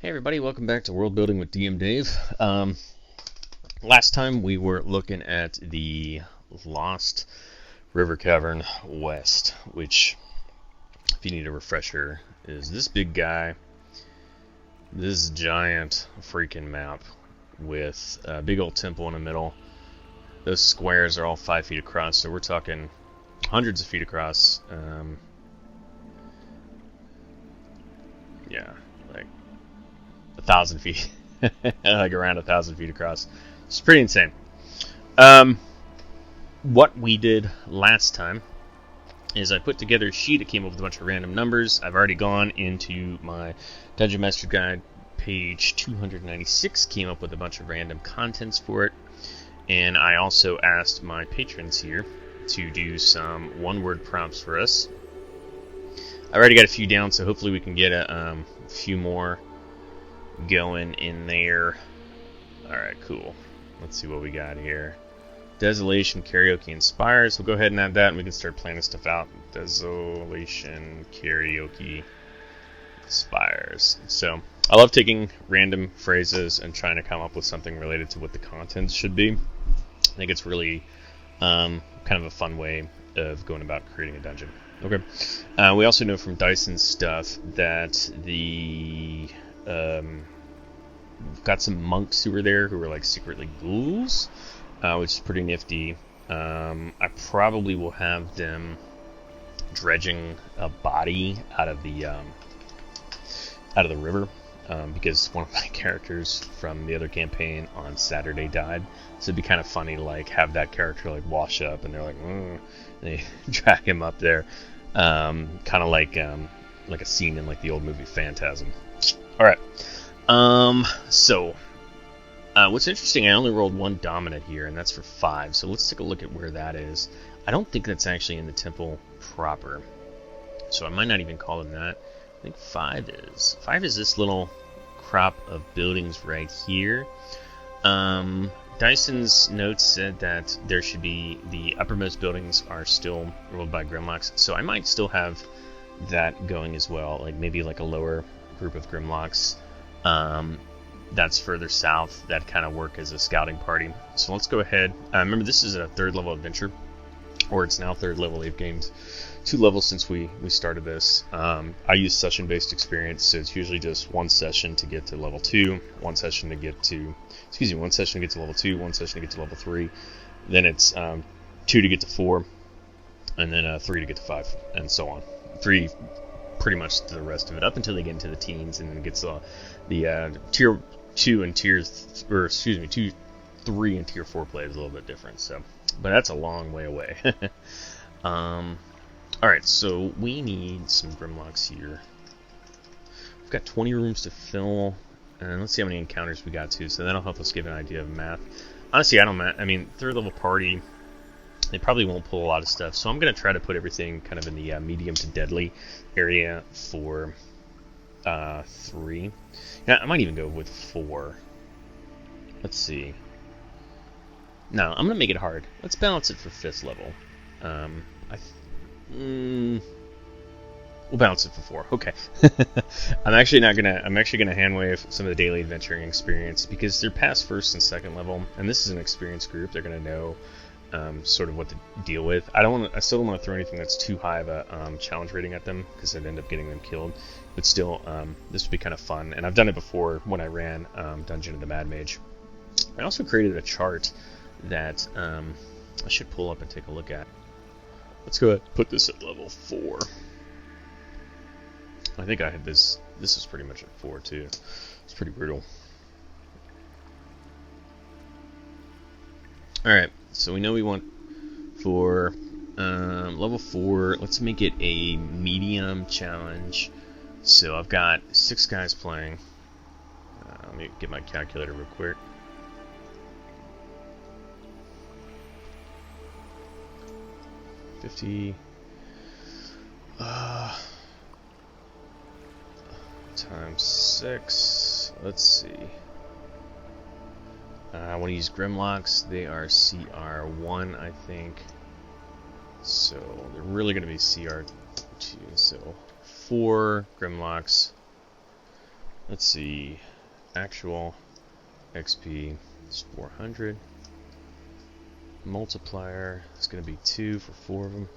Hey everybody, welcome back to Worldbuilding with DMDave. Last time we were looking at the Lost River Cavern West, which, if you need a refresher, is this big guy, this giant freaking map with a big old temple in the middle. Those squares are all 5 feet across, so we're talking hundreds of feet across. Yeah, like 1,000 feet, like around 1,000 feet across. It's pretty insane. What we did last time is I put together a sheet. It came up with a bunch of random numbers. I've already gone into my Dungeon Master Guide, page 296, came up with a bunch of random contents for it. And I also asked my patrons here to do some one-word prompts for us. I already got a few down, so hopefully we can get a few more going in there. Alright, cool. Let's see what we got here. Desolation, Karaoke, Inspires. We'll go ahead and add that and we can start planning stuff out. Desolation, Karaoke, Inspires. So, I love taking random phrases and trying to come up with something related to what the content should be. I think it's really kind of a fun way of going about creating a dungeon. Okay. We also know from Dyson's stuff that we've got some monks who were there who were like secretly ghouls, which is pretty nifty. I probably will have them dredging a body out of the river, because one of my characters from the other campaign on Saturday died. So it'd be kind of funny to like have that character like wash up and they're like, they drag him up there, kind of like a scene in like the old movie Phantasm. All right. So what's interesting, I only rolled one dominant here, and that's for 5. So let's take a look at where that is. I don't think that's actually in the temple proper, so I might not even call it that. I think 5 is. 5 is this little crop of buildings right here. Dyson's notes said that there should be the uppermost buildings are still ruled by Grimlocks, so I might still have that going as well, like maybe like a lower group of Grimlocks that's further south that kind of work as a scouting party. So let's go ahead. Remember, this is a 3rd level adventure, or it's now 3rd level. They've gained 2 levels since we started this. I use session-based experience, so it's usually just 1 session to get to level 2, 1 session to get to, 1 session to get to level 2, 1 session to get to level 3. Then it's 2 to get to 4, and then 3 to get to 5, and so on. 3 pretty much the rest of it up until they get into the teens, and then it gets the tier 2 and tier 3 and tier 4 play is a little bit different. So, but that's a long way away. All right, so we need some Grimlocks here. We've got 20 rooms to fill, and let's see how many encounters we got too. So that'll help us give an idea of math. Honestly, I mean, 3rd level party, they probably won't pull a lot of stuff, so I'm going to try to put everything kind of in the medium to deadly area for 3. Yeah, I might even go with 4. Let's see. No, I'm going to make it hard. Let's balance it for 5th level. We'll balance it for 4. Okay. I'm actually gonna hand wave some of the daily adventuring experience because they're past 1st and 2nd level, and this is an experienced group. They're gonna know sort of what to deal with. I still don't want to throw anything that's too high of a challenge rating at them because I'd end up getting them killed. But still, this would be kind of fun, and I've done it before when I ran Dungeon of the Mad Mage. I also created a chart that I should pull up and take a look at. Let's go ahead and put this at level 4. I think I had this. This is pretty much at 4 too. It's pretty brutal. Alright, so we know we want for level 4, let's make it a medium challenge. So I've got 6 guys playing. Let me get my calculator real quick. Times 6. Let's see. I want to use Grimlocks. They are CR1, I think. So they're really going to be CR2. So 4 Grimlocks Let's see. Actual XP is 400. Multiplier is going to be 2 for 4 of them.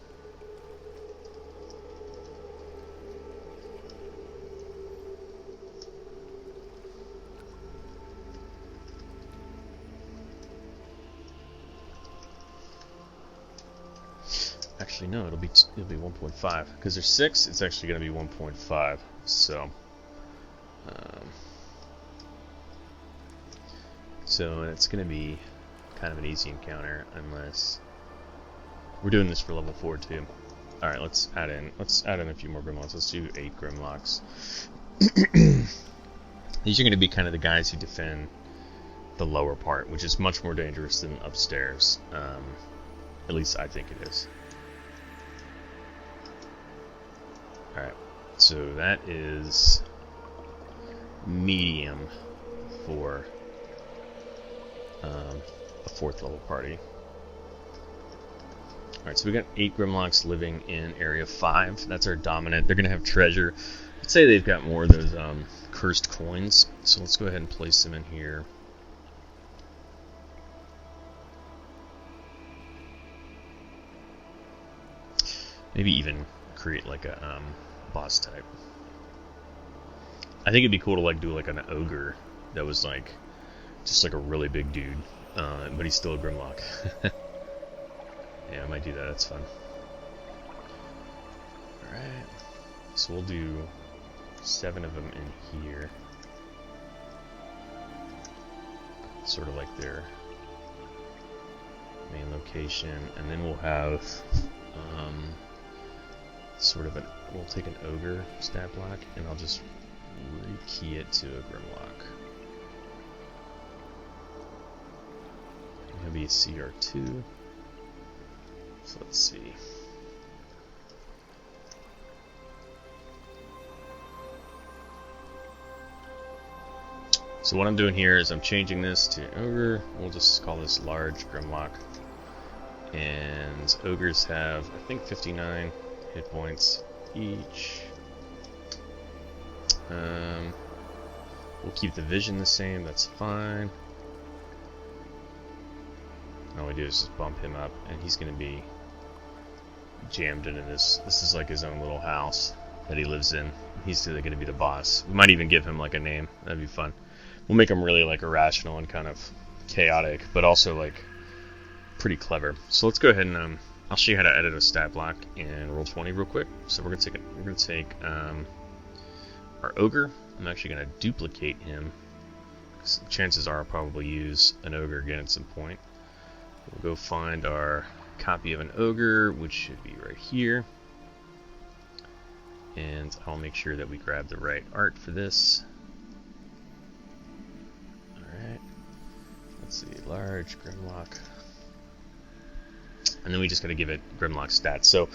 Actually, no, it'll be 1.5 because there's 6. It's actually going to be 1.5. So, it's going to be kind of an easy encounter unless we're doing this for level 4 too. All right, let's add in a few more Grimlocks. Let's do 8 Grimlocks. These are going to be kind of the guys who defend the lower part, which is much more dangerous than upstairs. At least I think it is. Alright, so that is medium for a 4th level party. Alright, so we got 8 Grimlocks living in area 5. That's our dominant. They're going to have treasure. I'd say they've got more of those cursed coins. So let's go ahead and place them in here. Maybe even create like a boss type. I think it'd be cool to like do like an ogre that was like just like a really big dude, but he's still a Grimlock. Yeah, I might do that. That's fun. All right, so we'll do 7 of them in here, sort of like their main location, and then we'll have sort of we'll take an ogre stat block and I'll just rekey it to a Grimlock. And he'll be a CR2. So let's see. So what I'm doing here is I'm changing this to ogre. We'll just call this large Grimlock. And ogres have, I think, 59 hit points each. We'll keep the vision the same, that's fine. All we do is just bump him up, and he's going to be jammed into this. This is like his own little house that he lives in. He's going to be the boss. We might even give him like a name. That'd be fun. We'll make him really like irrational and kind of chaotic, but also like pretty clever. So let's go ahead and I'll show you how to edit a stat block in Roll20 real quick. So we're gonna take our ogre. I'm actually gonna duplicate him. Chances are I'll probably use an ogre again at some point. We'll go find our copy of an ogre, which should be right here. And I'll make sure that we grab the right art for this. Alright. Let's see, large Grimlock. And then we just got to give it Grimlock stats. So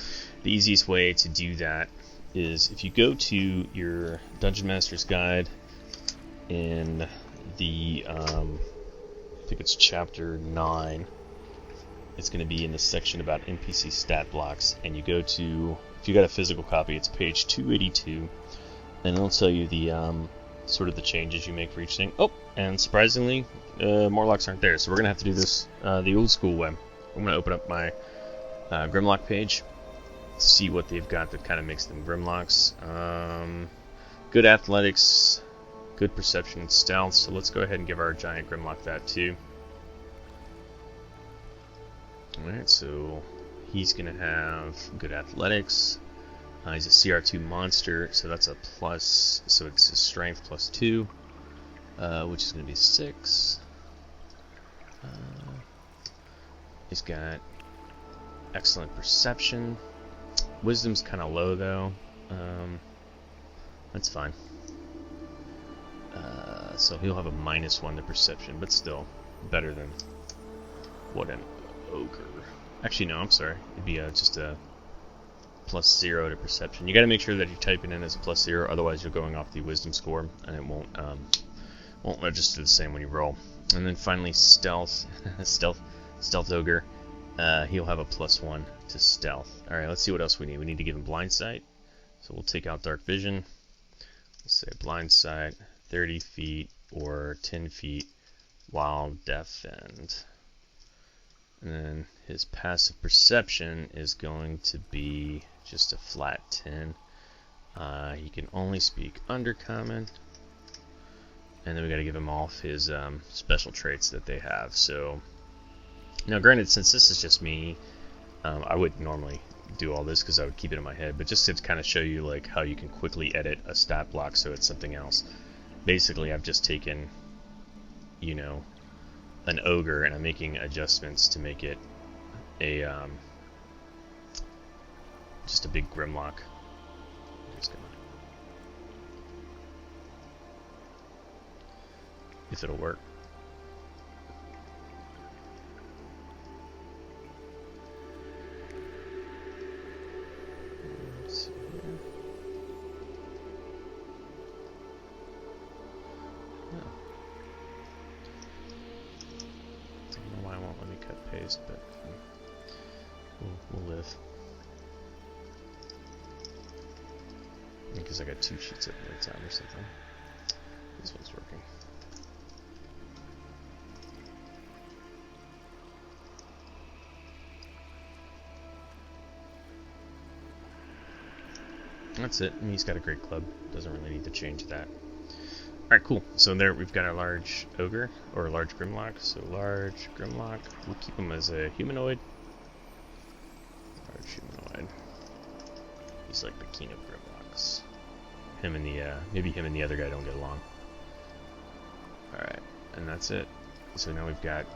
the easiest way to do that is if you go to your Dungeon Master's Guide in the, I think it's chapter 9. It's going to be in the section about NPC stat blocks. And you go to, if you got a physical copy, it's page 282. And it'll tell you the sort of the changes you make for each thing. Oh, and surprisingly, Morlocks aren't there. So we're going to have to do this the old school way. I'm going to open up my Grimlock page, see what they've got that kind of makes them Grimlocks. Good athletics, good perception, and stealth. So let's go ahead and give our giant Grimlock that too. Alright, so he's going to have good athletics. He's a CR2 monster, so that's a plus, so it's his strength plus 2, which is going to be 6. He's got excellent perception. Wisdom's kind of low though. That's fine. So he'll have a -1 to perception, but still better than what an ogre. Actually, no, I'm sorry. It'd be just a +0 to perception. You got to make sure that you're typing in as a +0, otherwise you're going off the wisdom score, and it won't register the same when you roll. And then finally, stealth, stealth ogre. He'll have a +1 to stealth. All right, let's see what else we need. We need to give him blind sight, so we'll take out dark vision. Let's say blind sight, 30 feet or 10 feet while deafened. And then his passive perception is going to be just a flat 10. He can only speak Undercommon. And then we got to give him all of his special traits that they have. So now, granted, since this is just me, I wouldn't normally do all this because I would keep it in my head. But just to kind of show you like how you can quickly edit a stat block so it's something else. Basically, I've just taken, you know, an ogre, and I'm making adjustments to make it a just a big grimlock. If it'll work. Let's see here. No. I don't know why it won't let me cut paste, but we'll live. Because I got 2 sheets at one time or something. This one's working. That's it. And he's got a great club. Doesn't really need to change that. Alright, cool. So there we've got our large ogre, or a large grimlock. So large grimlock. We'll keep him as a humanoid. Large humanoid. He's like the king of grimlocks. Him and the maybe him and the other guy don't get along. Alright, and that's it. So now we've got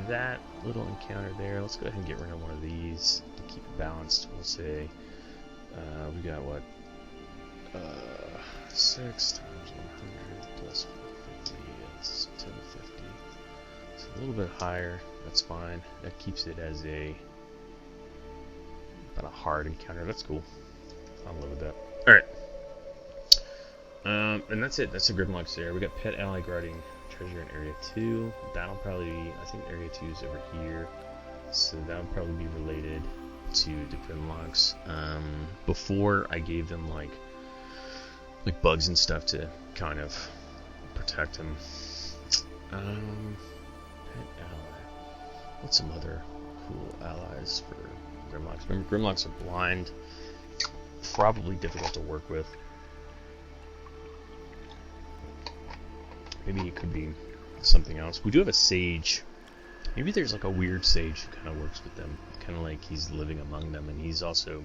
that little encounter there. Let's go ahead and get rid of one of these to keep it balanced. We'll say we got what? 6 times 100 plus 450. That's 1050. It's a little bit higher. That's fine. That keeps it as about a hard encounter. That's cool. I'll live with that. Alright. And that's it. That's the Grimlocks there. We got Pet Ally guarding treasure in Area 2. That'll probably be, I think Area 2 is over here. So that'll probably be related to the Grimlocks. Before I gave them like bugs and stuff to kind of protect them. Pet Ally. What's some other cool allies for Grimlocks? Remember, Grimlocks are blind. Probably difficult to work with. Maybe it could be something else. We do have a sage. Maybe there's like a weird sage who kind of works with them. Kind of like he's living among them, and he's also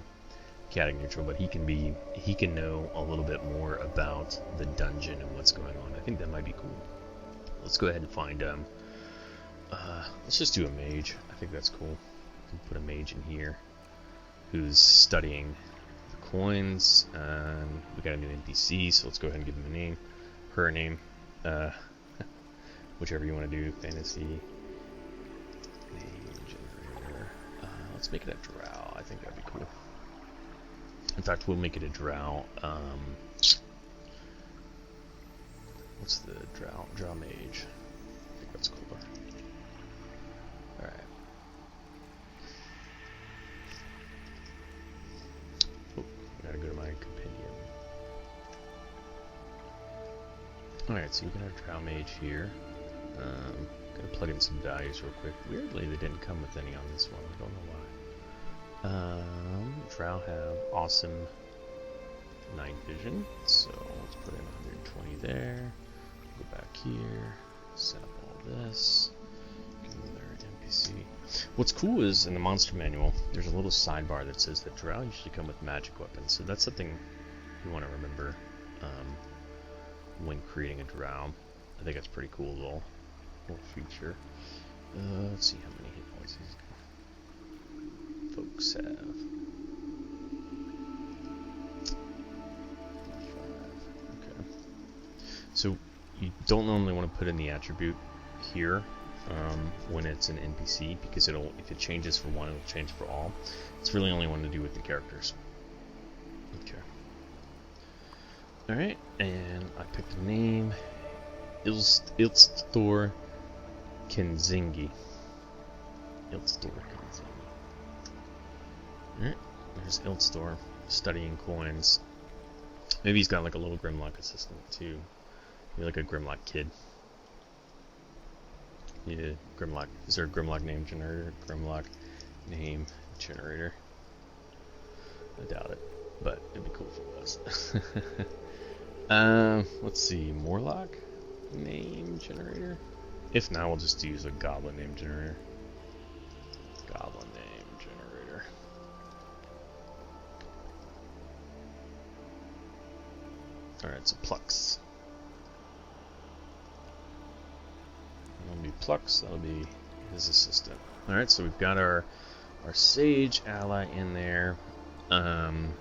chaotic neutral, but he can know a little bit more about the dungeon and what's going on. I think that might be cool. Let's go ahead and find let's just do a mage. I think that's cool. We can put a mage in here who's studying the coins. We got a new NPC, so let's go ahead and give him a name. Her name. Whichever you want to do. Fantasy name generator. Let's make it a drow. I think that'd be cool. In fact, we'll make it a drow. What's the drow mage? I think that's cooler. Alright. Oh, I gotta go to my compendium. Alright, so we got our drow mage here. Gonna plug in some values real quick. Weirdly, they didn't come with any on this one. I don't know why. Drow have awesome night vision, so let's put in 120 there. Go back here, set up all this. Give them their NPC. What's cool is in the monster manual, there's a little sidebar that says that drow usually come with magic weapons, so that's something you want to remember when creating a drow. I think that's pretty cool little feature. Let's see how many hit points these folks have. 5. Okay. So you don't normally want to put in the attribute here when it's an NPC, because if it changes for one, it'll change for all. It's really only one to do with the characters. Okay. Alright, and I picked a name. Ilstor Kinzingi. Ilstor Kinzingi. Alright, there's Ilstor studying coins. Maybe he's got like a little Grimlock assistant too. You're like a Grimlock kid. Yeah, Grimlock. Is there a Grimlock name generator? Grimlock name generator. I doubt it, but it'd be cool if it was. Let's see, Morlock name generator. If not, we'll just use a Goblin name generator. Goblin name generator. All right, so Plux. That'll be Plux. That'll be his assistant. All right, so we've got our Sage ally in there. And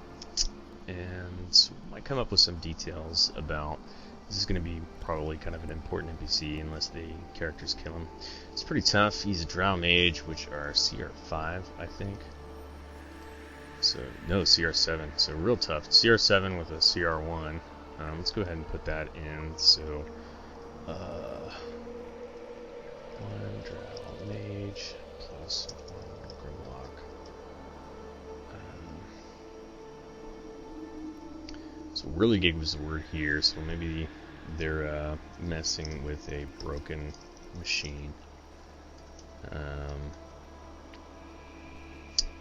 might come up with some details about this is going to be probably kind of an important NPC unless the characters kill him. It's pretty tough. He's a Drow Mage, which are CR5, I think. So no, CR7. So real tough. CR7 with a CR1. Let's go ahead and put that in. So 1 Drow Mage plus 1 Grimlock. So whirligig was the word here, so maybe they're messing with a broken machine.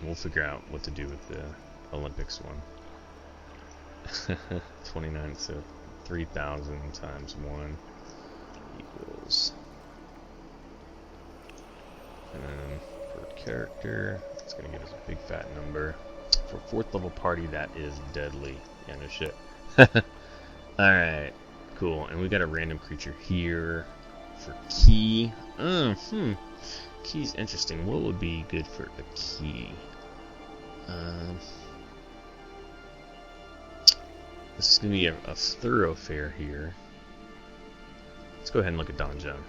We'll figure out what to do with the Olympics one. 29, so 3,000 times 1 equals. And then per character, it's going to give us a big fat number. For 4th level party, that is deadly. Yeah, no shit. Alright, cool. And we got a random creature here for key. Key's interesting. What would be good for a key? This is going to be a thoroughfare here. Let's go ahead and look at Donjon.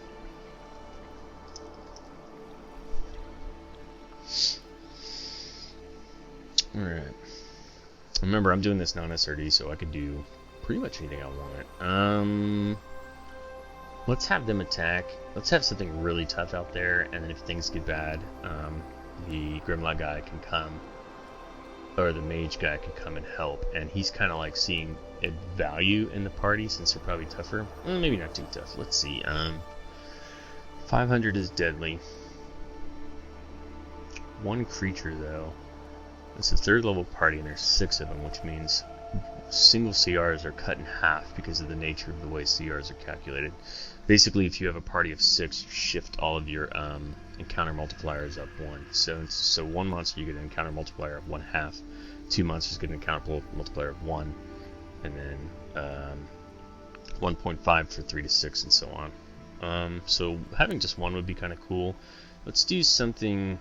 Alright. Remember, I'm doing this non-SRD, so I could do pretty much anything I want. Let's have them attack. Let's have something really tough out there, and then if things get bad, the Grimlock guy can come, or the Mage guy can come and help. And he's kind of like seeing a value in the party since they're probably tougher. Well, maybe not too tough. Let's see. 500 is deadly. 1 creature though. It's a 3rd level party and there's 6 of them, which means single CRs are cut in half because of the nature of the way CRs are calculated. Basically, if you have a party of 6, you shift all of your encounter multipliers up 1. So 1 monster you get an encounter multiplier of 1/2, 2 monsters get an encounter multiplier of 1, and then 1.5 for 3 to 6 and so on. So having just 1 would be kind of cool. Let's do something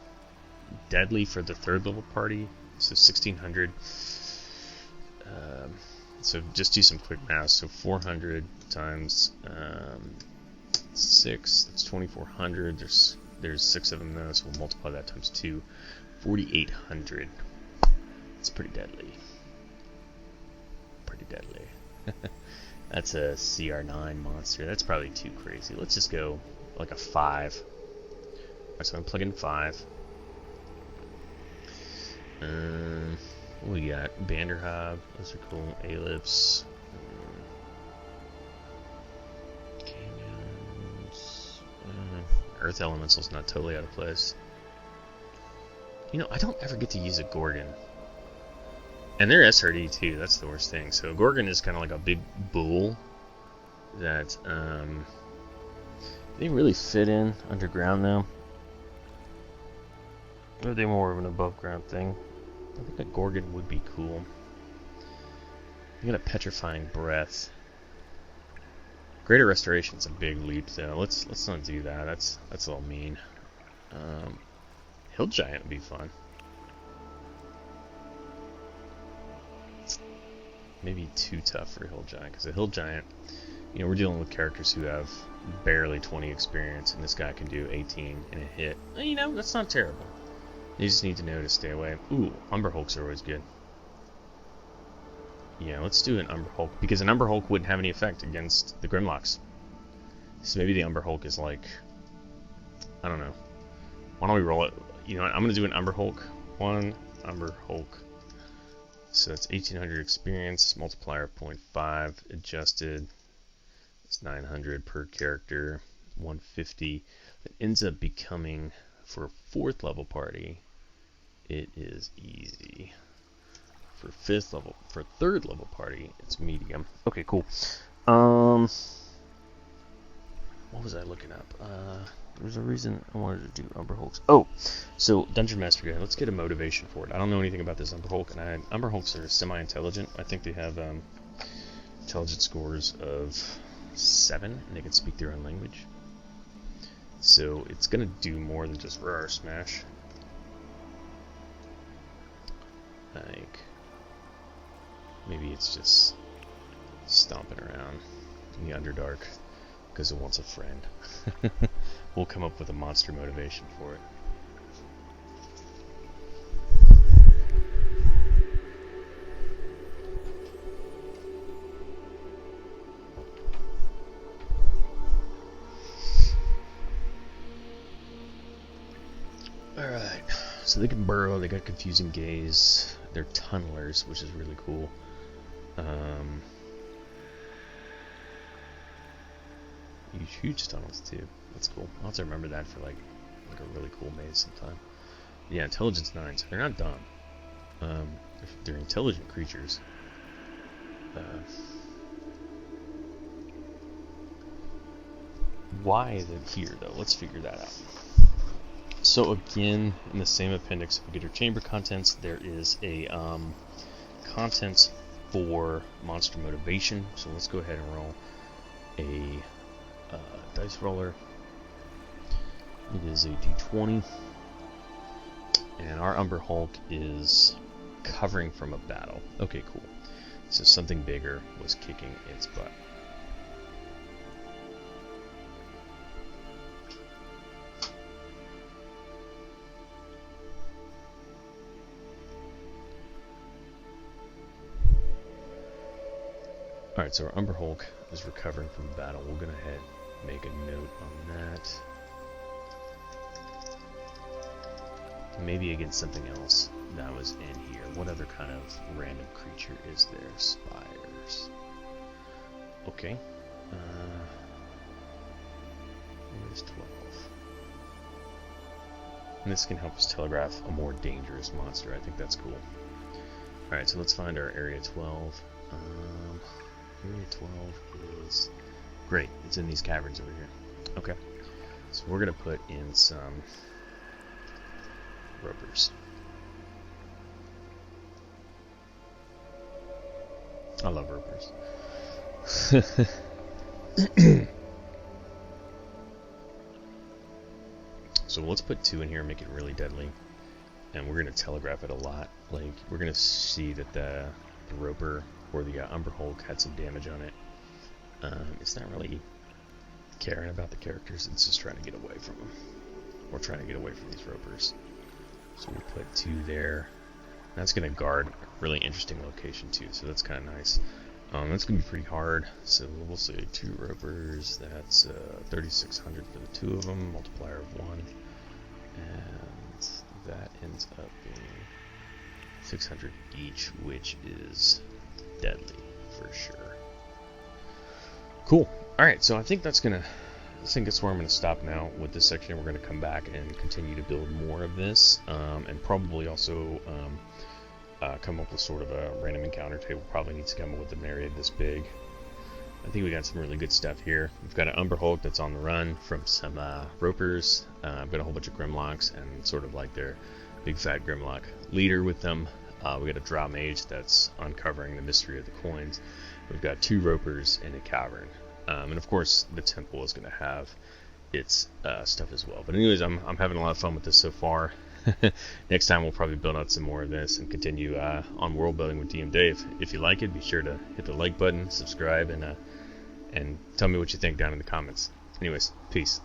deadly for the 3rd level party. So 1600. So just do some quick math. So 400 times 6. That's 2400. There's 6 of them though, so we'll multiply that times 2. 4800. It's pretty deadly. Pretty deadly. That's a CR9 monster. That's probably too crazy. Let's just go like a 5. Alright, so I'm plugging 5. What we got? Banderhob, those are cool. Ellipse. Canyons. Earth Elemental's not totally out of place. You know, I don't ever get to use a Gorgon. And they're SRD too, that's the worst thing. So Gorgon is kind of like a big bull that they really fit in underground though. Or are they more of an above ground thing? I think a Gorgon would be cool. You got a Petrifying Breath. Greater Restoration's a big leap though. Let's not do that. That's a little mean. Hill Giant would be fun. Maybe too tough for Hill Giant, because a Hill Giant, you know, we're dealing with characters who have barely 20 experience, and this guy can do 18 in a hit. You know, that's not terrible. You just need to know to stay away. Ooh, Umber Hulks are always good. Yeah, let's do an Umber Hulk, because an Umber Hulk wouldn't have any effect against the Grimlocks. So maybe the Umber Hulk is like, I don't know. Why don't we roll it? You know what, I'm going to do an Umber Hulk. 1 Umber Hulk. So that's 1800 experience, multiplier of 0.5, adjusted. It's 900 per character, 150. It ends up becoming, for a 4th level party, it is easy. For 5th level, for 3rd level party, it's medium. Okay, cool. What was I looking up? There's a reason I wanted to do Umber Hulks. Oh, so Dungeon Master Guide. Let's get a motivation for it. I don't know anything about this Umber Hulk, and Umber Hulks are semi-intelligent. I think they have intelligence scores of 7, and they can speak their own language. So it's gonna do more than just roar smash. Like, maybe it's just stomping around in the Underdark because it wants a friend. We'll come up with a monster motivation for it. Alright, so they can burrow, they got confusing gaze, they're tunnelers, which is really cool. Huge tunnels too. That's cool. I'll have to remember that for like a really cool maze sometime. Yeah, intelligence 9s. They're not dumb. They're intelligent creatures. Why is it here though? Let's figure that out. So again, in the same appendix, if we get our chamber contents, there is a contents for monster motivation. So let's go ahead and roll a dice roller. It is a d20, and our Umber Hulk is covering from a battle. Okay, cool. So something bigger was kicking its butt. Alright, so our Umber Hulk is recovering from battle. We're going to make a note on that. Maybe against something else that was in here. What other kind of random creature is there? Spiders. Okay. Where's 12? And this can help us telegraph a more dangerous monster. I think that's cool. Alright, so let's find our Area 12. Area 12 is... Great, it's in these caverns over here. Okay, so we're going to put in some ropers. I love ropers. So let's put 2 in here and make it really deadly. And we're going to telegraph it a lot. Like, we're going to see that the roper or the Umber Hulk had some damage on it. It's not really caring about the characters, it's just trying to get away from them. We're trying to get away from these ropers. So we put 2 there. That's going to guard a really interesting location too, so that's kind of nice. That's going to be pretty hard, so we'll say 2 ropers. That's 3,600 for the 2 of them, multiplier of 1. And that ends up being 600 each, which is deadly for sure. Cool. Alright, so I think that's where I'm gonna stop now with this section. We're gonna come back and continue to build more of this, and probably also come up with sort of a random encounter table. Probably needs to come up with an area this big. I think we got some really good stuff here. We've got an Umber Hulk that's on the run from some ropers. I've got a whole bunch of Grimlocks and sort of like their big fat Grimlock leader with them. We got a Drow Mage that's uncovering the mystery of the coins. We've got 2 ropers in a cavern. And of course, the temple is going to have its stuff as well. But anyways, I'm having a lot of fun with this so far. Next time we'll probably build out some more of this and continue on world building with DMDave. If you like it, be sure to hit the like button, subscribe, and tell me what you think down in the comments. Anyways, peace.